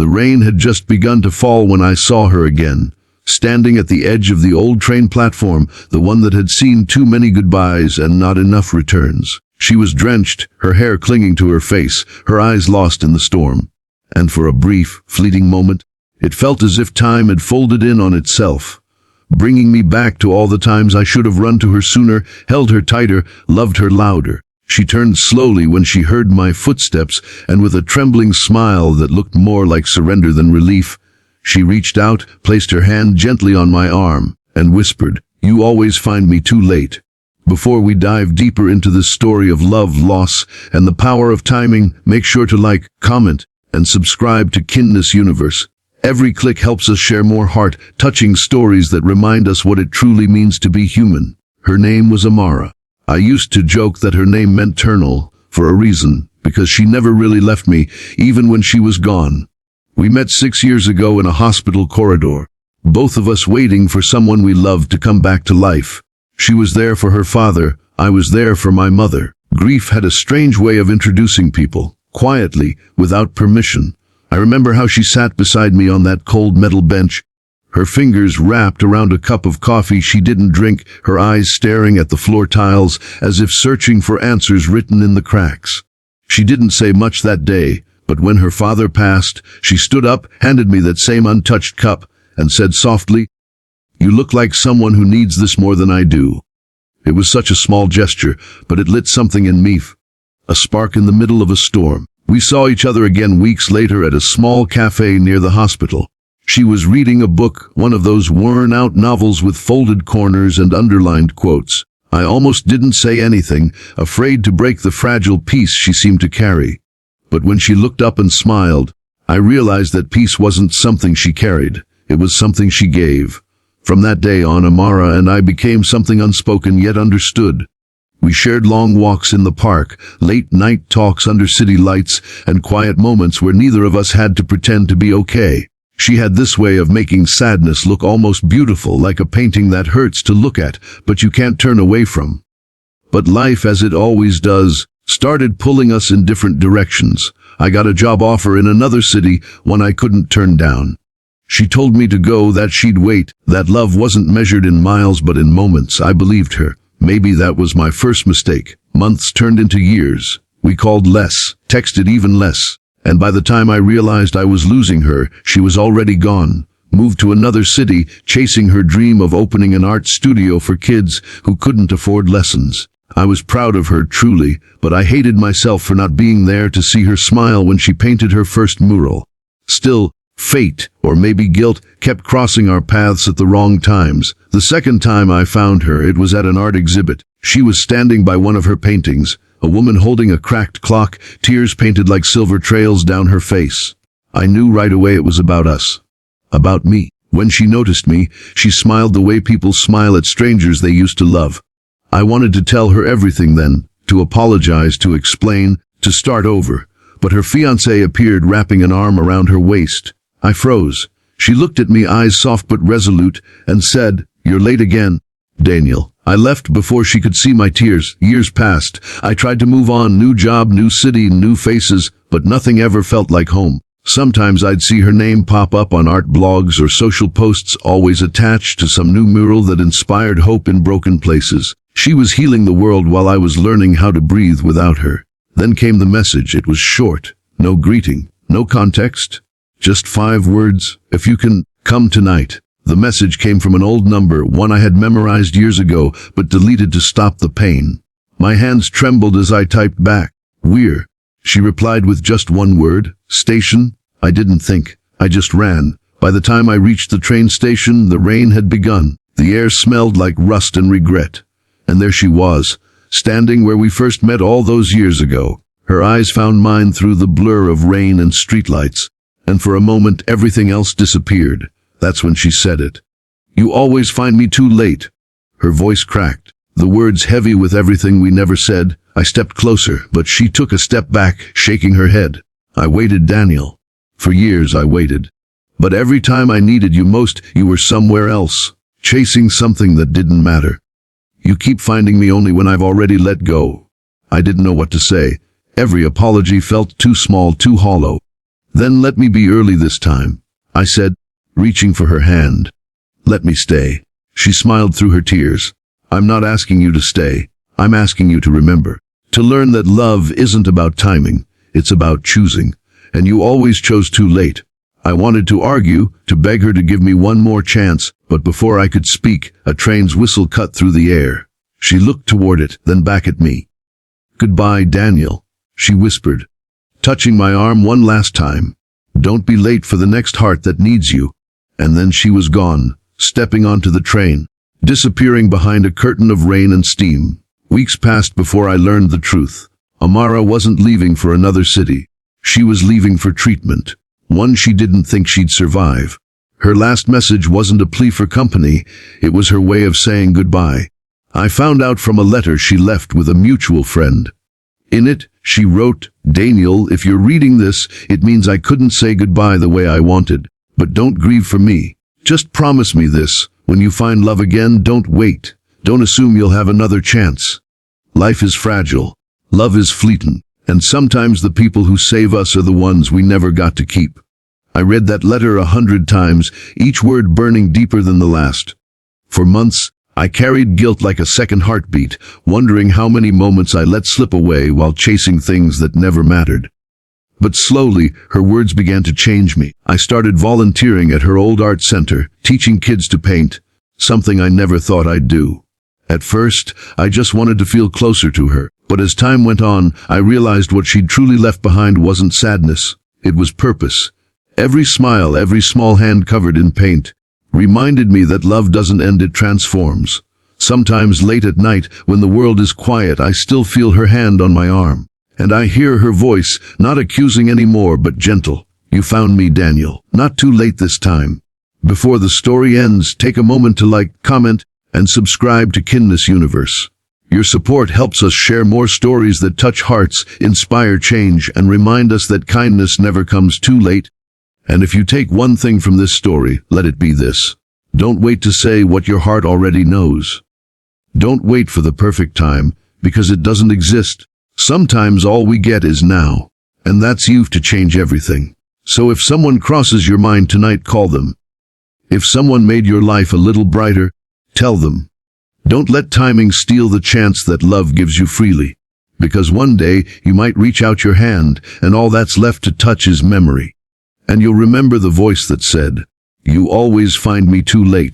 The rain had just begun to fall when I saw her again, standing at the edge of the old train platform, the one that had seen too many goodbyes and not enough returns. She was drenched, her hair clinging to her face, her eyes lost in the storm. And for a brief, fleeting moment, it felt as if time had folded in on itself, bringing me back to all the times I should have run to her sooner, held her tighter, loved her louder. She turned slowly when she heard my footsteps, and with a trembling smile that looked more like surrender than relief, she reached out, placed her hand gently on my arm, and whispered, "You always find me too late." Before we dive deeper into this story of love, loss, and the power of timing, make sure to like, comment, and subscribe to Kindness Universe. Every click helps us share more heart-touching stories that remind us what it truly means to be human. Her name was Amara. I used to joke that her name meant eternal, for a reason, because she never really left me, even when she was gone. We met 6 years ago in a hospital corridor, both of us waiting for someone we loved to come back to life. She was there for her father, I was there for my mother. Grief had a strange way of introducing people, quietly, without permission. I remember how she sat beside me on that cold metal bench, her fingers wrapped around a cup of coffee she didn't drink, her eyes staring at the floor tiles as if searching for answers written in the cracks. She didn't say much that day, but when her father passed, she stood up, handed me that same untouched cup, and said softly, "You look like someone who needs this more than I do." It was such a small gesture, but it lit something in me, a spark in the middle of a storm. We saw each other again weeks later at a small cafe near the hospital. She was reading a book, one of those worn-out novels with folded corners and underlined quotes. I almost didn't say anything, afraid to break the fragile peace she seemed to carry. But when she looked up and smiled, I realized that peace wasn't something she carried, it was something she gave. From that day on, Amara and I became something unspoken yet understood. We shared long walks in the park, late-night talks under city lights, and quiet moments where neither of us had to pretend to be okay. She had this way of making sadness look almost beautiful, like a painting that hurts to look at, but you can't turn away from. But life, as it always does, started pulling us in different directions. I got a job offer in another city, one I couldn't turn down. She told me to go, that she'd wait, that love wasn't measured in miles but in moments. I believed her. Maybe that was my first mistake. Months turned into years. We called less, texted even less. And by the time I realized I was losing her, she was already gone, moved to another city, chasing her dream of opening an art studio for kids who couldn't afford lessons. I was proud of her, truly, but I hated myself for not being there to see her smile when she painted her first mural. Still, fate, or maybe guilt, kept crossing our paths at the wrong times. The second time I found her, it was at an art exhibit. She was standing by one of her paintings, a woman holding a cracked clock, tears painted like silver trails down her face. I knew right away it was about us. About me. When she noticed me, she smiled the way people smile at strangers they used to love. I wanted to tell her everything then, to apologize, to explain, to start over. But her fiancé appeared, wrapping an arm around her waist. I froze. She looked at me, eyes soft but resolute, and said, "You're late again, Daniel." I left before she could see my tears. Years passed. I tried to move on, new job, new city, new faces, but nothing ever felt like home. Sometimes I'd see her name pop up on art blogs or social posts, always attached to some new mural that inspired hope in broken places. She was healing the world while I was learning how to breathe without her. Then came the message. It was short. No greeting, no context. Just 5 words, "If you can, come tonight." The message came from an old number, one I had memorized years ago, but deleted to stop the pain. My hands trembled as I typed back, "We're." She replied with just one word, "Station." I didn't think. I just ran. By the time I reached the train station, the rain had begun. The air smelled like rust and regret. And there she was, standing where we first met all those years ago. Her eyes found mine through the blur of rain and streetlights. And for a moment, everything else disappeared. That's when she said it. "You always find me too late." Her voice cracked, the words heavy with everything we never said. I stepped closer, but she took a step back, shaking her head. "I waited, Daniel. For years I waited. But every time I needed you most, you were somewhere else, chasing something that didn't matter. You keep finding me only when I've already let go." I didn't know what to say. Every apology felt too small, too hollow. Then let me be early this time, I said, reaching for her hand. Let me stay. She smiled through her tears. I'm not asking you to stay. I'm asking you to remember. To learn that love isn't about timing. It's about choosing. And you always chose too late. I wanted to argue, to beg her to give me one more chance, but before I could speak, a train's whistle cut through the air. She looked toward it, then back at me. Goodbye, Daniel, she whispered, touching my arm one last time. Don't be late for the next heart that needs you. And then she was gone, stepping onto the train, disappearing behind a curtain of rain and steam. Weeks passed before I learned the truth. Amara wasn't leaving for another city. She was leaving for treatment, one she didn't think she'd survive. Her last message wasn't a plea for company, it was her way of saying goodbye. I found out from a letter she left with a mutual friend. In it, she wrote, Daniel, if you're reading this, it means I couldn't say goodbye the way I wanted. But don't grieve for me. Just promise me this. When you find love again, don't wait. Don't assume you'll have another chance. Life is fragile. Love is fleeting. And sometimes the people who save us are the ones we never got to keep. I read that letter 100 times, each word burning deeper than the last. For months, I carried guilt like a second heartbeat, wondering how many moments I let slip away while chasing things that never mattered. But slowly, her words began to change me. I started volunteering at her old art center, teaching kids to paint, something I never thought I'd do. At first, I just wanted to feel closer to her, but as time went on, I realized what she'd truly left behind wasn't sadness, it was purpose. Every smile, every small hand covered in paint, reminded me that love doesn't end, it transforms. Sometimes late at night, when the world is quiet, I still feel her hand on my arm. And I hear her voice, not accusing anymore, but gentle. You found me, Daniel. Not too late this time. Before the story ends, take a moment to like, comment, and subscribe to Kindness Universe. Your support helps us share more stories that touch hearts, inspire change, and remind us that kindness never comes too late. And if you take one thing from this story, let it be this. Don't wait to say what your heart already knows. Don't wait for the perfect time, because it doesn't exist. Sometimes all we get is now, and that's you to change everything. So if someone crosses your mind tonight, call them. If someone made your life a little brighter, tell them. Don't let timing steal the chance that love gives you freely, because one day you might reach out your hand, and all that's left to touch is memory. And you'll remember the voice that said, "You always find me too late."